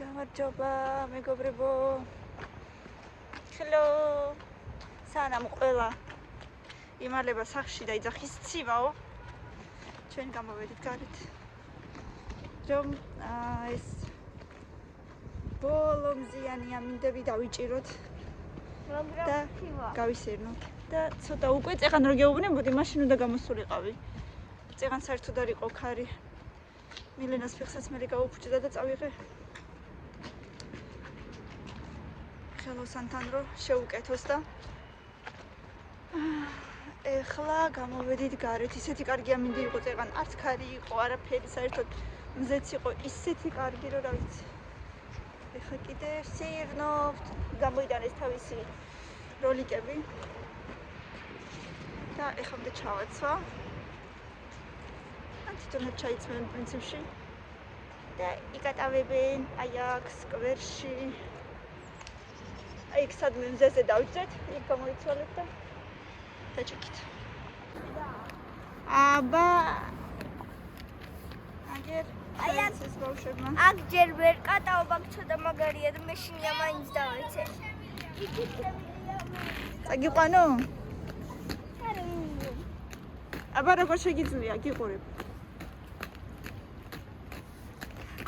გამარჯობა მეგობრებო. Hello. სანამ ყველა იმალება სახში და იძახის ცივაო. ჩვენ გამოვედით გარეთ. რომ ეს ბოლომზიანი ამინდები დავიჭიროთ და გავისერნოთ. და ცოტა უკვე წეღან რო გეუბნებოდი, მაშინ უნდა გამოსულიყავი. წეღან საერთოდ არ იყო ქარი. მილენას ფეხსაც მე გავუფუჭდა და წავიღე. ხელოსანთან რო შეუკეთოს და ეხლა გამოვედით გარეთ. ისეთი კარგი ამინდი იყო წეღან, არც ქარი იყო, არაფერი, საერთოდ მზეც იყო ისეთი კარგი, რომ რა ვიცი. ეხლა კიდე სირნობთ, გამოიტანეს თავისი როლიკები. და ეხლა უნდა ჩავაცვა. თვითონაც ჩაიცმენ პრინციპში. და იკატავებენ აი აქ სკვერში. აი სადმე მზეზე დავიძეთ, იქ გამოიცვალეთ და დაჭიქით. აბა აგერ აი ეს ბავშვებმა აქ ჯერ ვერ კატავ, აქ ცოტა მაგარია და მე შინია მაინც დავეცე. წაგიყვანო? აბა როგორ შეგიძლია გიყურებ?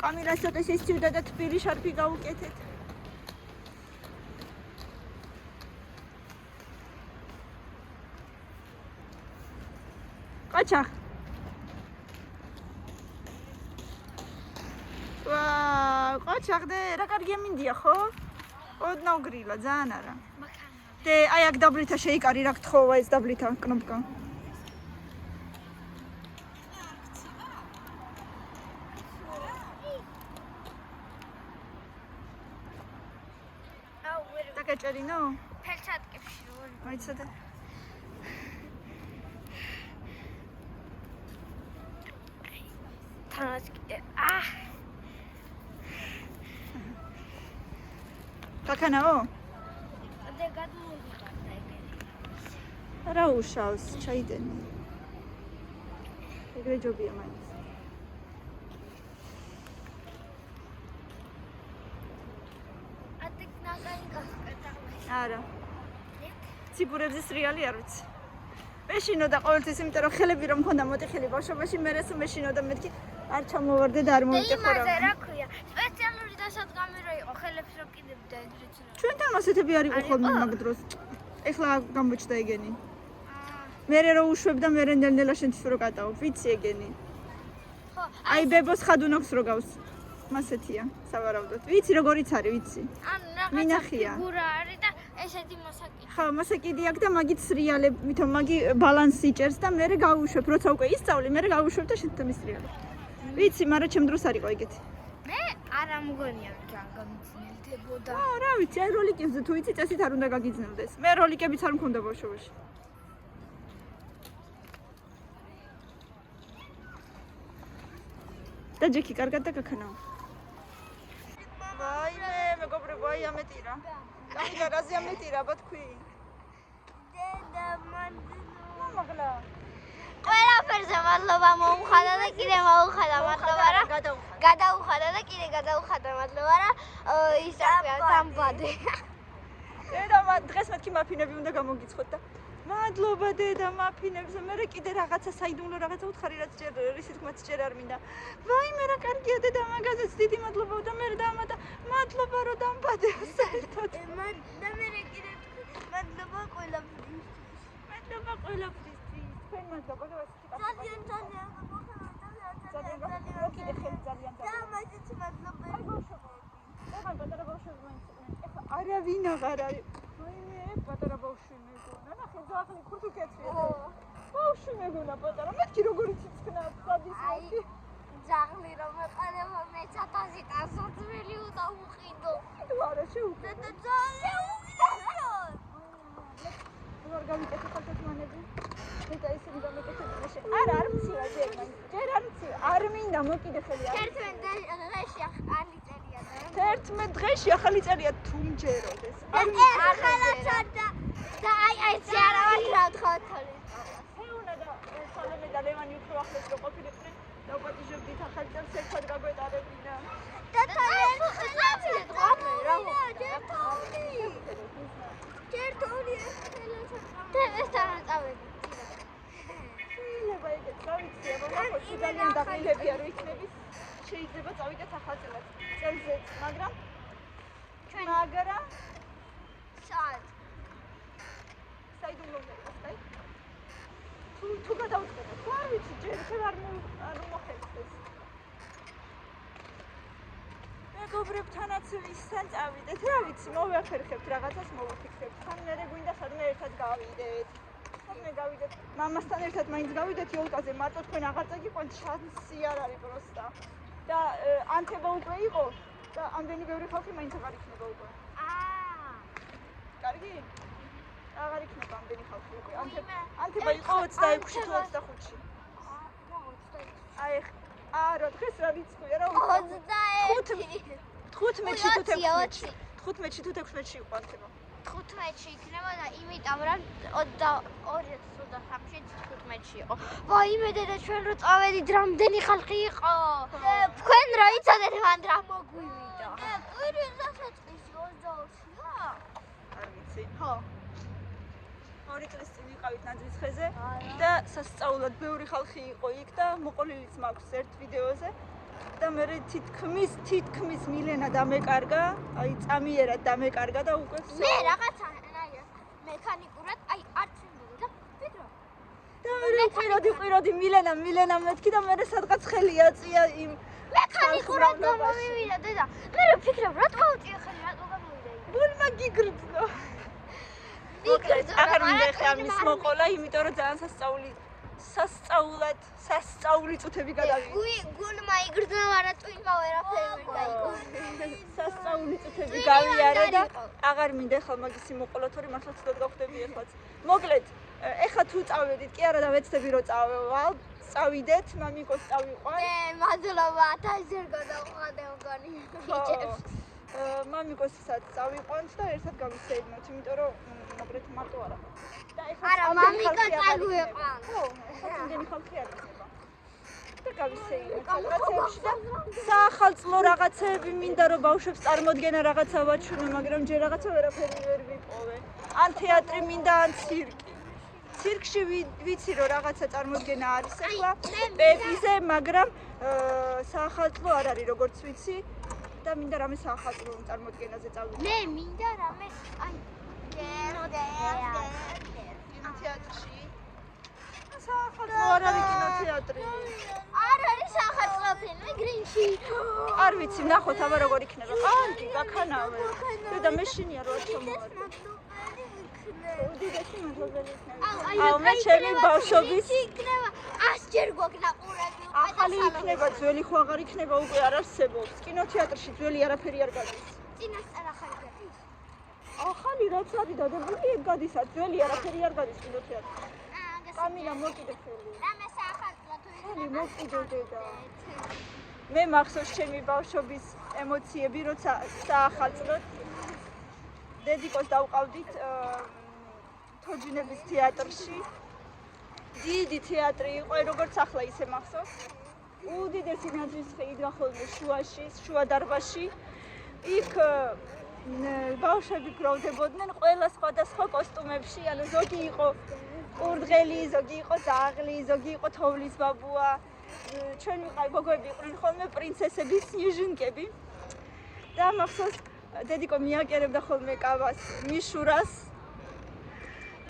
კამერას ცოტა შეცივდა და თბილი შარფი გაუკეთეთ. ყაჩახ. ვაა, ყაჩახდე, რა კარგი ამინდია ხო? ოდნავ გრილა, ძალიან არა. და აი აქ დაბლითა შეიკარი, რა გთხოვა ეს დაბლითა კნოპკა. გაჭერინო? ფერჩატკებში რო. მოიცადე. თანაც კიდე. კაკანაო? და გადმოვიდე ეგრე. რა უშავს, ჩაიდენი. ეგრე ჯობია მაინც. არა. ციბურებზე სრიალი არ ვიცი. მეშინო და ყოველთვის იმიტომ რომ ხელები რომ მქონდა მოტეხილი ბავშვობაში, მე რას მეშინო და მეთქი არ ჩამოვარდე და არ მომიტეხო რა. იმაზე რა ქვია? სპეციალური დასადგამი რო იყო, ხელებს რო კიდებდა ეგრეც რა. ჩვენთან ასეთები არ იყო ხოლმე მაგ დროს. ეხლა გამოჩნდა ეგენი. მე რო უშვებ და მე ნელ-ნელა შენთვის რო კატავ, ვიცი ეგენი. ხო, აი ბებოს ხადუნოქს რო გავს. მასეთია, სავარაუდოდ. ვიცი როგორიც არის, ვიცი. ანუ რაღაცა მინახია. ფიგურა არის და ესეთი მასაკი. ხო, მასაკიდი აქვს და მაგით სრიალებ, ვითომ მაგი ბალანსი ჭერს და მე გავუშვებ, როცა უკვე ისწავლი, მე გავუშვებ და შენთან ისრიალებ. ვიცი, მაგრამ ჩემ დროს არ იყო ეგეთი. მე არ ამგონია რომ გამიცნელდებოდა. რა ვიცი, აი როლიკებზე თუ იცი, წესით არ უნდა გაგიძნელდეს. მე როლიკებიც არ მქონდა ბავშვობაში. და ჯექი კარგად და გაქანაო. ვაიმე, მეგობრებო, აი ამეტირა. კამიგა რაზე ამეტირა, აბა თქვი. დედა მანდ მაგლა. ყველაფერზე მადლობა მოუხადა და კიდე მოუხადა მადლობა რა. გადაუხადა და კიდე გადაუხადა მადლობა რა. ის რა დამბადე. დედა დღეს მეთქი მაფინები უნდა გამოგიცხოთ და მადლობა დედა მაფინებზე. მე კიდე რაღაცა საიდუმლო რაღაცა უთხარი რაც ჯერ რისი თქმაც ჯერ არ მინდა. ვაიმე რა კარგია დედა მაგაზეც დიდი მადლობა და მე დამატა მადლობა რომ დამბადე საერთოდ. და მე კიდე მადლობა ყველაფრის. მადლობა ყველაფრის. თქვენ მადლობა და ვასიკა. ძალიან კიდე ხელი ძალიან და მაგით მადლობა. ეხლა პატარა ბავშვები მაინც ეხლა არავინ აღარ არის. ვაიმე პატარა ბავშვი მეგონა. ნახე ძაღლი ქურთუკეთია. ბავშვი მეგონა პატარა. მეთქი როგორი ციცქნა სადის მეთქი. ძაღლი რომ მეყარება მე 1000 ტასოწვილი უნდა უყიდო. არა შეუყიდო. და ძაღლი უყიდო. როგორ გავიკეთე ხალხმანები? და ისინი გამეკეთებინა შე. არა, არ მცივა ჯერ მაინც. ჯერ არ მცივა. არ მინდა მოკიდე ხელი. 11 დღეში ახალი წერია თუ მჯეროდეს. ახალად და აი ზარავად გავთხოვთოლი. ეუნა და სალომე და ლევანი უფრო ახლოს რო ყოფილიყვნენ და უპატიჟებდით ახალ წერს ერთად გაგვეტარებინა. და თან წერილები არ იქნები შეიძლება წავიდეთ ახალწელად წელზეც მაგრამ საიდუმლო მეკას კაი თუ გადავწყვეტ ხო არ ვიცი ჯერ არ მოხერხდეს მეგობრებთანაც ვისთან წავიდეთ რა ვიცი მოვახერხებთ რაღაცას მოვიფიქრებთ თან მე გვინდა სადმე ერთად გავიდეთ სადმე გავიდეთ მამასთან ერთად მაინც გავიდეთ იოლკაზე მარტო თქვენ აღარ წაგიყვანთ შანსი არ არის პროსტა და ანთება უკვე იყო და ამდენი ბევრი ხალხი მაინც აღარ იქნება უკვე კარგი აღარ იქნება ამდენი ხალხი უკვე ანთება იყო 26-ში თუ 25-ში აი არა დღეს რა რიცხვია რა 15-ში თუ 16-ში თუ 16-ში იყო ანთება 15-ში იქნება და იმიტომ რომ 2023-ში 15-ში იყო. ვაიმე დედა ჩვენ რო წავედით რამდენი ხალხი იყო. თქვენ რა იცოდეთ მან რა მოგვივიდა. კვირის დასაწყისი 22-ია. არ ვიცი. ხო. 2 წლის წინ ვიყავით ნაძვისხეზე და სასწაულად ბევრი ხალხი იყო იქ და მოყოლილიც მაქვს ერთ ვიდეოზე. და მე თითქმის მილენა დამეკარგა, აი წამიერად დამეკარგა და უკვე მე რაღაცა მექანიკურად აი არც იმდოდა და ვიდრო. და მე ყვიროდი მილენა მეთქი და მე სადღაც ხელი აწია იმ მექანიკურად გამოვივიდა დედა. მე ვფიქრობ რატო აუწია ხელი რატო გამოვიდა იქ. ბულმა გიგრძნო. აღარ მინდა ხა ამის მოყოლა, იმიტომ რომ ძალიან სასწაული წუთები გადავიდა. გულმა იგრძნო რა ტვინმა ვერაფერი ვერ დაიგო. სასწაული წუთები გავიარე და აღარ მინდა ხა მაგისი მოყოლა თორე მართლა ცუდად გავხდები ეხლაც. მოკლედ, ეხა თუ წავედით, კი არა და ვეცდები რომ წავიდეთ, მამიკოს წავიყვან. მადლობა 1000 გადავხადე მგონი. ბიჭებს. მამიკოსაც წავიყვანთ და ერთად გავისეირნოთ, იმიტომ რომ მოკლედ მარტო არა. არა, მამიკა წაგვიყვან. ხო, ამდენი ხალხი არ იქნება. და გავისეირნოთ რაღაცეებში და საახალწლო რაღაცეები მინდა რომ ბავშვებს წარმოდგენა რაღაცა ვაჩვენო, მაგრამ ჯერ რაღაცა ვერაფერი ვერ ვიპოვე. ან თეატრი მინდა, ან ცირკი. ცირკში ვიცი რომ რაღაცა წარმოდგენა არის ახლა პეპიზე, მაგრამ საახალწლო არ არის როგორც ვიცი. და მინდა რამე საახალწლო წარმოდგენაზე წავიდე. მე მინდა რამე აი კინოთეატრში. საახალწლო არ არის კინოთეატრი. არ არის საახალწლო ფილმი გრინში. არ ვიცი, ნახოთ აბა როგორ იქნება. კარგი, გაქანავე. და მე შინია რო ჩამოვარ. უდიდესი მადლობელი იქნება. აუ მე ჩემი ბავშვობის იქნება 100 ჯერ გვაქვს ყურები. ახალი იქნება, ძველი ხო აღარ იქნება, უკვე არ არსებობს. კინოთეატრში ძველი არაფერი არ გადის. წინასწარ ახალი გადის. ახალი რაც არის დადებული, ეგ გადის, ძველი არაფერი არ გადის კინოთეატრში. კამინა მოკიდე ხელი. რამე საახალწლო თუ ხელი მოკიდე დედა. მე მახსოვს ჩემი ბავშვობის ემოციები, როცა საახალწლოდ დედიკოს დავყავდით თოჯინების თეატრში. დიდი თეატრი იყო, როგორც ახლა ისე მახსოვს. უდიდესი ნაძვისხე იდგა ხოლმე შუაში, შუა დარბაზში. იქ ბავშვები გროვდებოდნენ ყველა სხვადასხვა კოსტუმებში, ანუ ზოგი იყო ყურდღელი, ზოგი იყო ძაღლი, ზოგი იყო თოვლის ბაბუა. ჩვენ ვიყავი გოგოები იყვნენ ხოლმე პრინცესები, სნიჟინკები. და მახსოვს დედიკო მიაკერებდა ხოლმე კავას, მიშურას.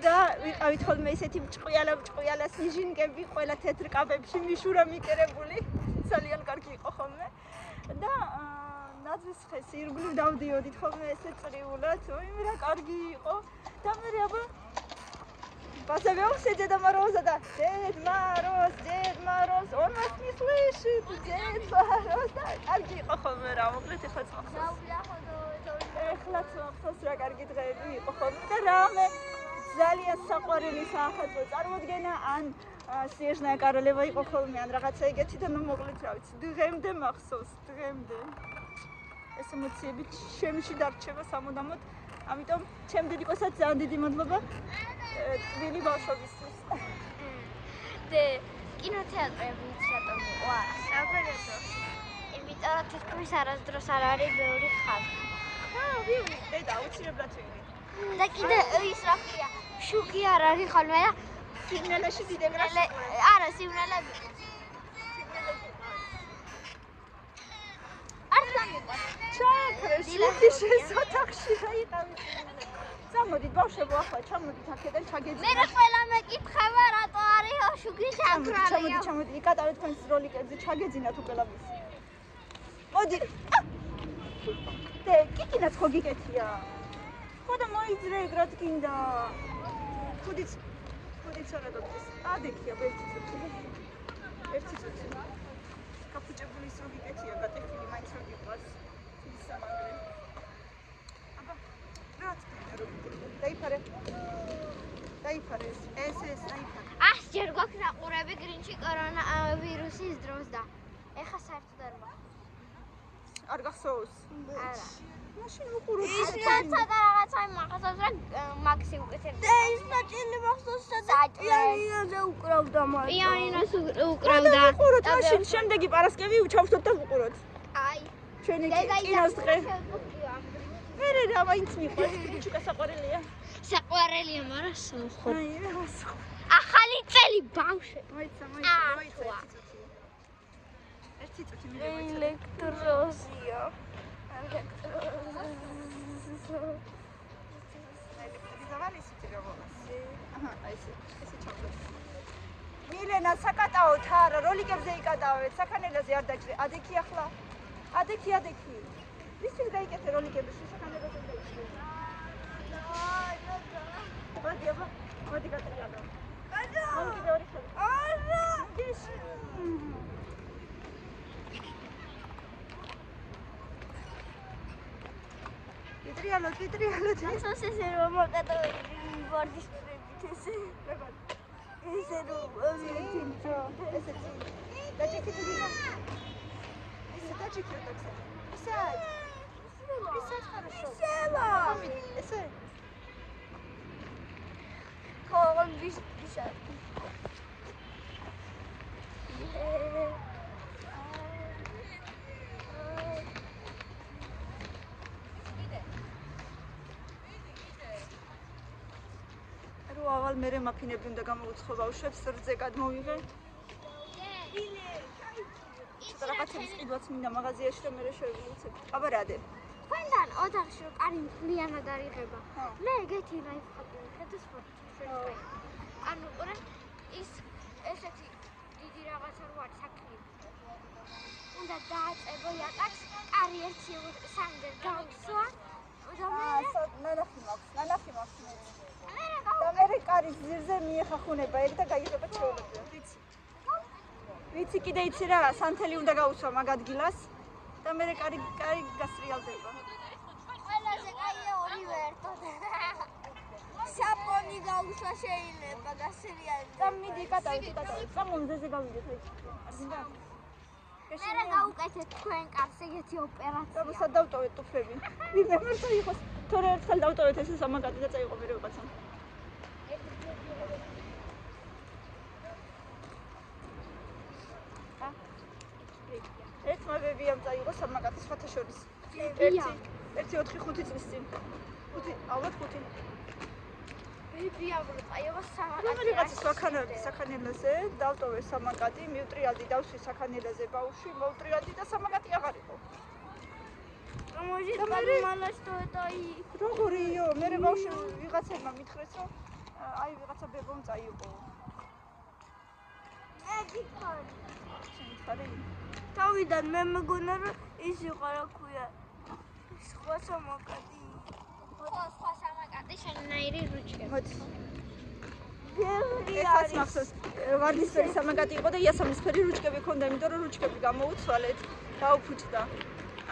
და ვიყავით ხოლმე ისეთი ჭყვიალა სნიჟინკები, ყველა თეთრ კაბებში მიშურა მიკერებული. ძალიან კარგი იყო ხოლმე. და ნაძვისხეს ირგვლივ დავდიოდით ხოლმე ესე წრიულად, ой, რა კარგი იყო. და მე აბა Позовёмся Деда Мороза, да? Дед Мороз, он вас не слышит, Дед Мороз, да? Კარგი იყო ხოლმე რა, მოკლედ ეხლაც მახსოვს. ეხლაც მახსოვს რა კარგი დღეები იყო ხოლმე და რამე ძალიან საყვარელი საახალწლო წარმოდგენა, ან სიეჟნაია კაროლევა იყო ხოლმე, ან რაღაცა ეგეთი და მოკლედ რა ვიცი, დღემდე მახსოვს, დღემდე. ეს ემოციები შემში დარჩება სამუდამოდ, ამიტომ ჩემ დედიკოსაც ძალიან დიდი მადლობა. თბილი ბავშვობისთვის. და კინოთეატრები რატომ უყვარს? საერთოდ. იმიტომ რომ თითქმის არასდროს არ არის ბევრი ხალხი. ვიღი, დედა, აუცილებლად ვიღი. და კიდე ის რა ქვია, შუქი არ არის ხოლმე და სიგნალეში დიდეგრას. არა, სიგნალები. ლექიშეს ოთახში დაიყავი. წამოდით ბავშვებო ახლა ჩამოდით აქედან ჩაგეძინათ. მე ყველა მეკითხება რატო არის შუგი ჩაქრალია. ჩამოდით იკატავეთ თქვენს როლიკებზე ჩაგეძინათ უკელაბის. მოდი. კიკინაც ხო გიკეთია. ხო და მოიძრე ეგრად გინდა. ხუდიც რა დოდეს. ადექია ერთი წუთი. კაპუჭებული ის რო გიკეთია, გატეხილი მაინც რო გიყვას. ის სამაგრე. აბა, რაც დაიფარე. ეს დაიფარე. ჯერ გვაქვს რაყურები გრინჩი კორონა ვირუსის დროს და ეხა საერთოდ არ მაქვს. არ გახსოვს? არა. მაშინ უყუროთ. ის რაცა და რაღაცა იმახსოვს რა მაქსი უკეთებდა. და ის ნაჭილი მახსოვს სადაც პიანინოზე უკრავდა მას. პიანინოს უკრავდა. უყუროთ მაშინ შემდეგი პარასკევი უჩავსოთ და უყუროთ. აი. ჩვენი კინოს დღე. მე რა მაინც მიყვარს, კიჩუკა საყვარელია. საყვარელია, მაგრამ სოხო. აი, რასო. ახალი წელი ბავშვი. მოიცა. ერთი წუთი მე ელექტროზია. მილენა საკატაოთ არა, როლიკებზე იკატავეთ, საქანელაზე არ დაჭრე. ადექი ახლა. ადექი. ვისთვის გაიკეთე როლიკები, საქანელაზე დაჭრე. მოდი გატრიალო. მოდი ორი ხელი. არა. კიტრიალო. ეს ესე რომ მოკატავი ვარდის პრებით ესე. ესე რომ ვიჩინჩო. ესე დაჭიქითი. ესე დაჭიქიო ტაქსა. ისე хорошо. ესე. ხომ ვიშა. ავალ მე მაფინები უნდა გამოუცხო ბავშვებს რძე გადმოვიღე. ცოტა რაღაცების ყიდვაც მინდა მაღაზიაში რომ მე შევივიცებ. აბა რადე. თქვენთან ოთახში რომ კარი მთლიანად არიღება. მე ეგეთი რაიფ ხატული ხედავს ფოტოში. ანუ ყურე ის ესეთი დიდი რაღაცა რო არის საქმე. უნდა დააწებო იატაკს, კარი ერთი სამდერ გავსვა. და ნანახი მაქვს მე. და მე კარის ძირზე მიეხახუნება ეგ და გაიგება ჩეულებია. ვიცი კიდე იცი რა, სანთელი უნდა გაუსვა მაგ ადგილას და მე კარი გასრიალდება. ყველაზე კაია ორივე ერთად. საპონი გაუსვა შეიძლება გასრიალდება. და მიდი კატავით. სამონზეზე გავიდეთ აი. არგინდა. მე გავუკეთეთ თქვენ კარს ეგეთი ოპერაცია. და სად დავტოვეთ ტუფლები? ვინმე მერტო იყოს. თორე ერთხელ დავტოვეთ ესე სამაგატი და წაიღო მე რაღაცა. ერთმა ბებიამ წაიღო სამაგატი სხვათა შორის. ერთი 4-5 წლის წინ. 5. ბებიამ წაიღო სამაგატი. რაღაცა საქანელაზე დავტოვე სამაგატი, მივტრიალდი დავსვი საქანელაზე ბავშვი, მოვტრიალდი და სამაგატი აღარ იყო. მოჟით მალაშტოეტაი. როგორიო? მე ბავშვი ვიღაცებმა მითხრეს რომ აი ვიღაცა ბებომ წაიღო. ეგ თავიდან მე მეგონა რომ ის იყო რა ქვია სხვა სამაკატი სხვა სამაკატი შენნაირი რუჩკები მოდი ეხაც მახსოვს ვარდისფერი სამაკატი იყო და იასამნისფერი რუჩკები ჰქონდა იმიტომ რომ რუჩკები გამოუცვალეთ დაუფუჭდა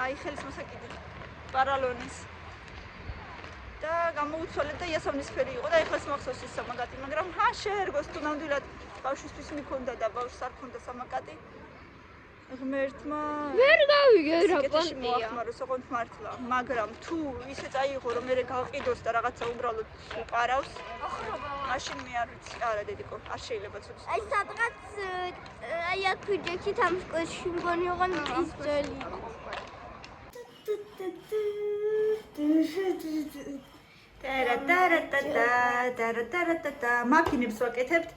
აი ხელის მოსაკიდით პარალონის და გამოუცვალეთ და იასამნისფერი იყო და ეხაც მახსოვს ის სამაკატი მაგრამ შეერგოს თუ ნამდვილად ბავშვისთვის მიქონდა და ბავშვს არ ქონდა სამაკატი ღმერთმა ვერ გავიგე რა პონტია მოახმაროს ოღონდ მართლა მაგრამ თუ ისე წაიღო რომ მე გავყიდოს და რაღაცა უბრალოდ უყარავს მაშინ მე არ ვიცი არა დედიკო არ შეიძლება ცოტა აი სადღაც აი აქ ვიჯექით ამ სკოლაში მგონი ოღონ ის ძელი ტარატარატატა მაფინებს ვაკეთებთ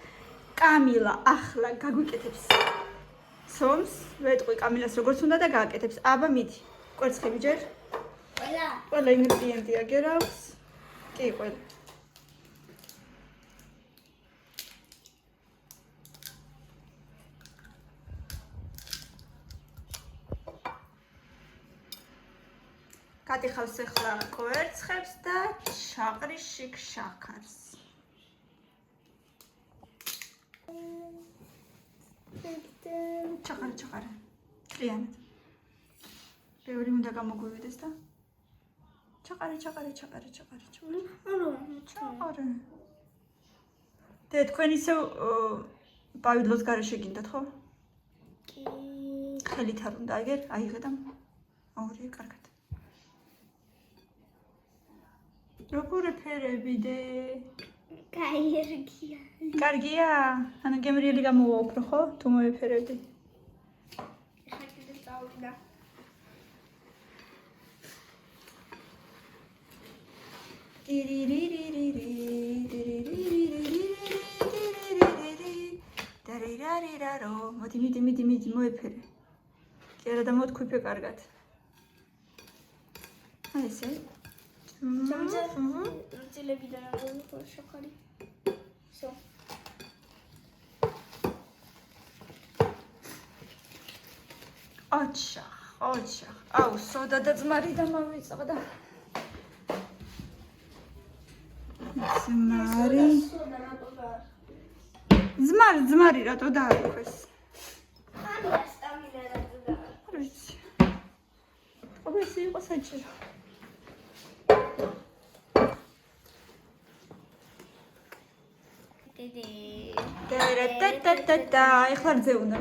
კამილა ახლა გაგვიკეთებს სომს ვეტყვი კამილას როგორც უნდა და გააკეთებს აბა მიდი კვერცხები ჯერ ყველა ინგრედიენტი აგერავს. კი, ყველა. გადიხავს ახლა კვერცხებს და შაყრიშიქ შაქარს. ჩაყარი. ტრიანად. ბევრი უნდა გამოგვივიდეს და ჩაყარი. და თქვენ ისევ პავილოს გარეშე გინდათ, ხო? კი. ხელით არ უნდა აგერ, აიღე და აურიე კარგად. როგორ ეფერებიდე? გაიერგია. კარგია? ანუ გემრიელი გამოვა უფრო, ხო? თუ მოეფერებდი. ეხლა კიდე წავიდა. მოდი მოეფერე. კი არა და მოთქვიფე კარგად. აი ესე. წილებიდან არ გქონდა შაქარი. всё. ოჩახ. აუ, სოდა და ძმარი და მომიწოდა. ძმარი რატო დაარქვეს? ანია სტამინა რატო დაარქვეს? არ ვიცი. ყოველსი იყო საჭირო. და ეხლა რძე უნდა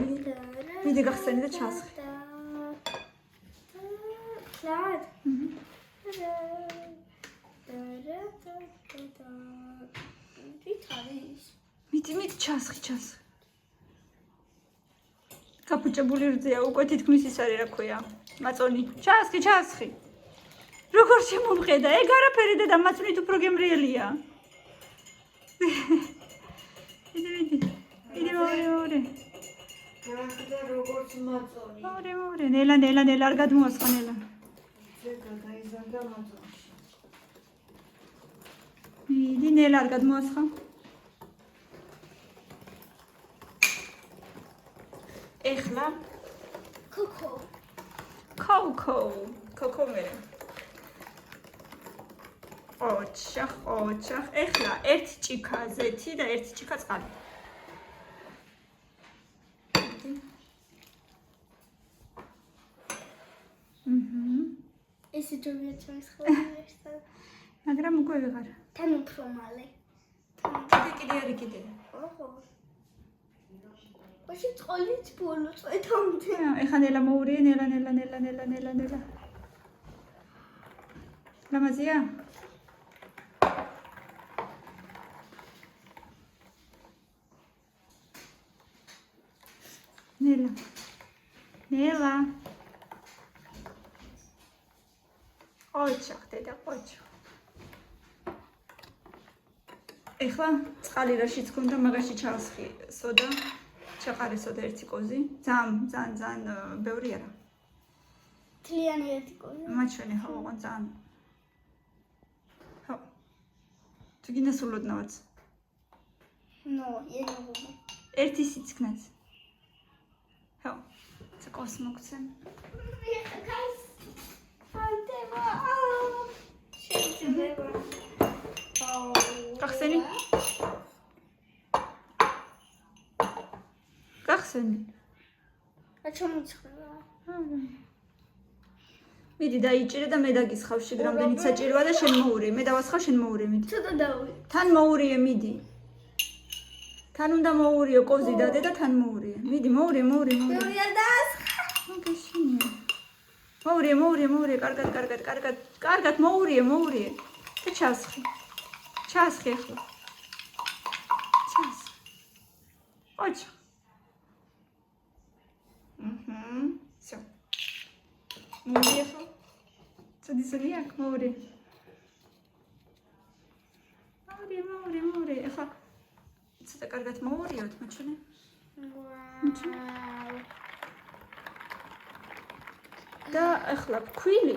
მიდი გახსენი და ჩასხი. კლად. მიდი ჩასხი. გაფუჭებული რძეა უკვე თითქმის ის არის რა ქვია. მაწონი. ჩასხი. როგორ შემომხედა? ეგ არაფერი და მაწონით უფრო გემრიელია. იდი მორი. და როგორც მაწონი. მორი. ნელა არ გადმოასხა ნელა. ზეგა გაიზარდა მაწონში. იდი ნელა არ გადმოასხა. ეხლა კოკო მე. ოჩახ. ეხლა ერთ ჭიქა ზეთი და ერთ ჭიქა წყალი. ეს ჯობია ჩემს ხოლმე. მაგრამ უკვე ვიღარ. თან უფრო მალე. კიდე. ოჰო. ვაში წოლიც ბოლოს ეთამდე. ეხლა ნელა მოურიე, ნელა. ლამაზია? ნელა. ოჩახ დედა ოჩახ. ეხლა წყალი რაშიც გქონდა მაგაში ჩასხი სოდა. ჩაყარი სოდა ერთი კოზი. ძალიან ბევრი არა. თლიანი ერთი კოზი. მაჩვენე ხო ოღონდ ძალიან. ხო. თუ გინდა სულოდნავაც. ენოღობა. ერთი სიცქნაც. ხო. це კოსმოგცემ. შეიძლება. გახსენი? ჩამოიცხრა. მიდი დაიჭირე და მე დაგისხავ შეგ რამდენიც საჭიროა და შენ მოურიე. მე დავასხავ შენ მოურიე მიდი. ცოტა დავი. თან მოურიე მიდი. თან უნდა მოურიო კოზი დადე და თან მოურიე. მიდი მოურიე. ბევრია დაასხა. მოგეშინია. მოურიე. კარგად მოურიე. და ჩასხი ახლა. ოჩ. всё. მოურიე ხო? წოდისელი აქ მოურიე. მოურიე. ახლა ცოტა კარგად მოურიოთ, მაჩვენე. ვაუ. და ახლა ფქვილი.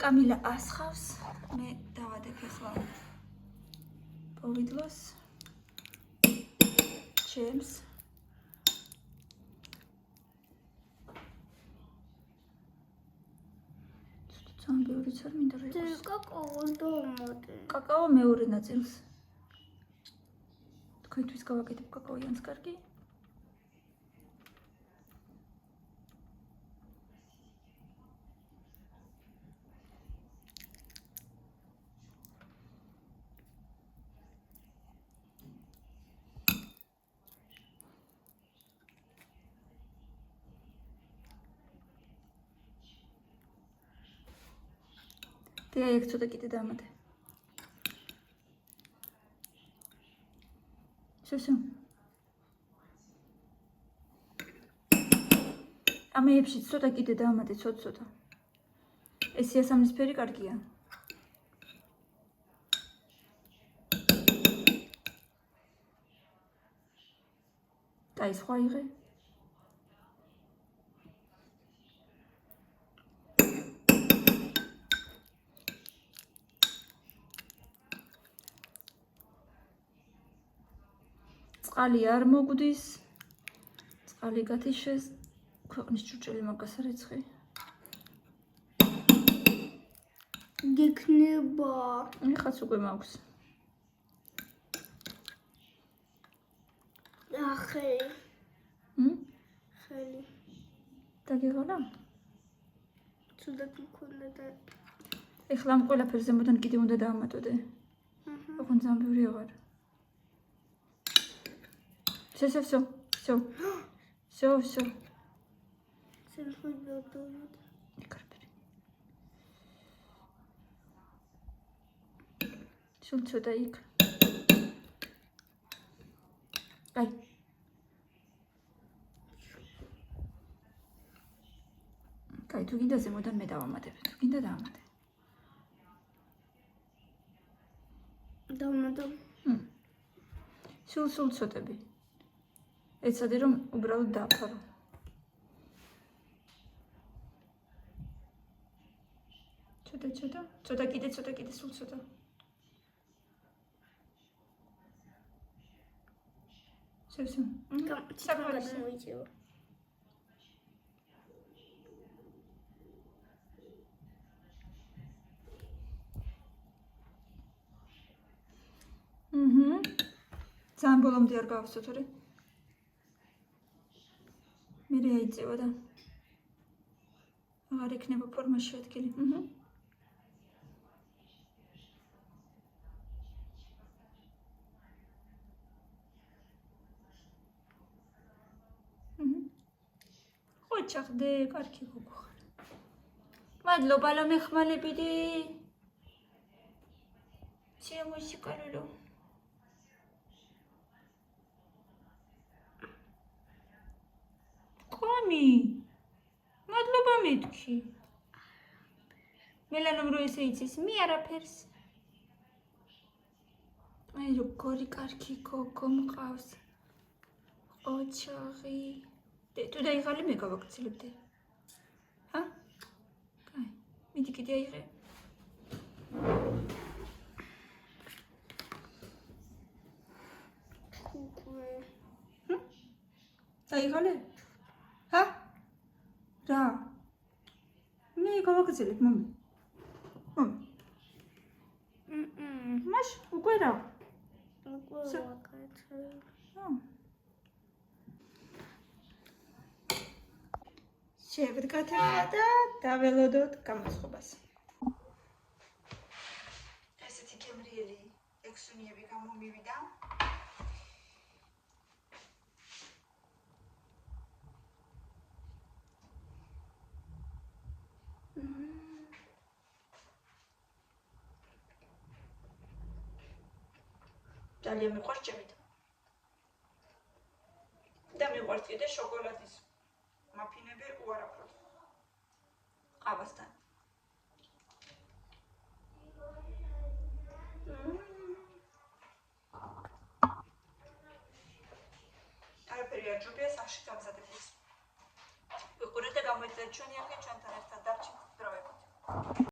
კამილა ასხავს, მე დავადებ ახლა პოვიდლოს ჩემს ძალიან ბევრიც არ მინდა რა იყოს. კაკაო დავამატე. კაკაო მეორე ნაწილს. თქვენთვის გავაკეთებ კაკაოიანს კარგი? და ეგ ცოტა კიდე დამატე. შევსო. ამეებში ცოტა კიდე დამატე, ცოტა. ეს იასამნისფერი კარგია. და ის ხო იღე? წყალი არ მოგვდის. წყალი გათიშეს. ქვეყნის ჭურჭელი მაგას არ ეცხი. გიქნება. ეხაც უკვე მაქვს. ახე. ხელი. დაგეღალა? ცუდად მქონდა და ეხლა ამ ყველაფერს ზემოდან კიდე უნდა დავამატოდე. ოღონდ ძალიან ბევრი აღარ. Всё. სერხმები დავდოთ. კარგი. სულ ცოტა იქ. აი. კაი, თუ გინდა ზემოდან მე დავამატებ. თუ გინდა დავამატე. დავამატო. სულ ცოტები. ეცადე რომ უბრალოდ დააფარო. ცოტა კიდე სულ ცოტა. შევსო. საკმაოდ მოიჭიო. ძალიან ბოლომდე არ გავხსო თორე. მე აიწევა და აღარ იქნება ფორმაში ადგილი. ოჩახდე, კარგი გოგოხარ. მადლობა ლამეხმალებიდი. შემოსიკალო. ყომი. მადლობა მეთქი. მელანომ რო ესე იცის, მე არაფერს. აი როგორი კარგი გოგო მყავს. ოჩახი. თუ დაიღალე მე გავაქცილებდე. ჰა? კაი. მიდი კიდე აიღე. დაიღალე? ჰა? რა? მე გავაქცილებ მომი. მაშ უკვე რა? შევდგათება და დაველოდოთ გამოცხობას. ესეთი გემრიელი ექსუნიები გამომივიდა. ძალიან მიყვარს ჭემით. და მიყვარს კიდე შოკოლადის მაფინები უარაფროდ. ყავასთან. არაფერი არ ჯობია სახში გამზადების. ვიყურეთ და გამოიწერეთ ჩვენი ახლა ჩვენთან ერთად დარჩით დროებით.